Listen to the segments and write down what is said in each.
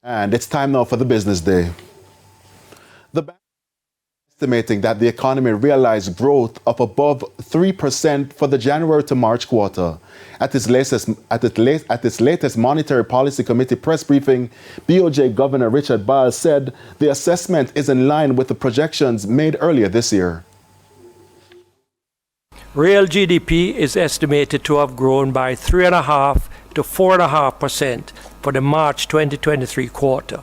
And it's time now for the business day. The bank is estimating that the economy realized growth of above 3% for the January to March quarter. At its latest Monetary Policy Committee press briefing, BOJ Governor Richard Biles said the assessment is in line with the projections made earlier this year. Real GDP is estimated to have grown by 3.5% to 4.5% for the March 2023 quarter,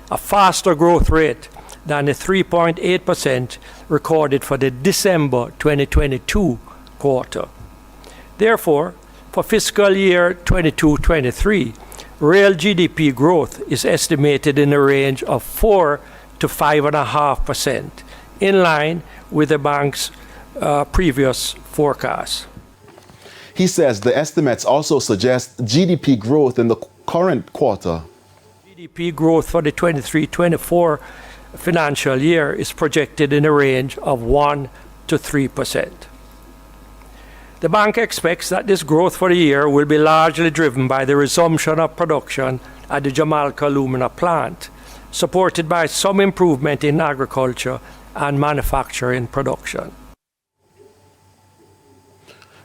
a faster growth rate than the 3.8% recorded for the December 2022 quarter. Therefore, for fiscal year 22-23, real GDP growth is estimated in the range of 4 to 5.5%, in line with the bank's previous forecast. He says the estimates also suggest GDP growth in the current quarter. GDP growth for the 23-24 financial year is projected in a range of 1 to 3%. The bank expects that this growth for the year will be largely driven by the resumption of production at the Jamaica alumina plant, supported by some improvement in agriculture and manufacturing production.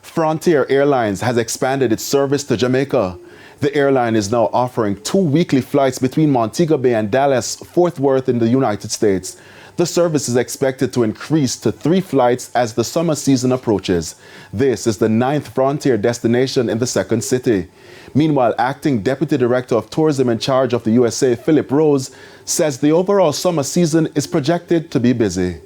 Frontier Airlines has expanded its service to Jamaica. The airline is now offering 2 weekly flights between Montego Bay and Dallas-Fort Worth in the United States. The service is expected to increase to 3 flights as the summer season approaches. This is the 9th Frontier destination in the second city. Meanwhile, Acting Deputy Director of Tourism in charge of the USA, Philip Rose, says the overall summer season is projected to be busy.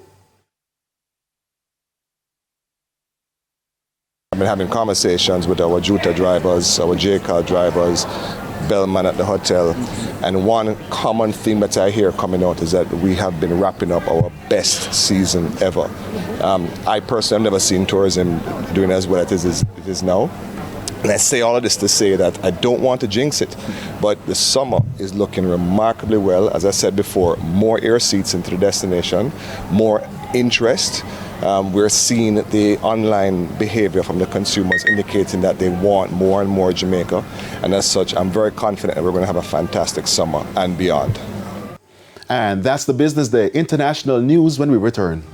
I've been having conversations with our Juta drivers, our J-car drivers, bellman at the hotel, and one common theme that I hear coming out is that we have been wrapping up our best season ever. I personally have never seen tourism doing as well as it is now. And I say all of this to say that I don't want to jinx it, but the summer is looking remarkably well. As I said before, more air seats into the destination, more interest. We're seeing the online behavior from the consumers indicating that they want more and more Jamaica. And as such, I'm very confident that we're going to have a fantastic summer and beyond. And that's the Business Day. International news when we return.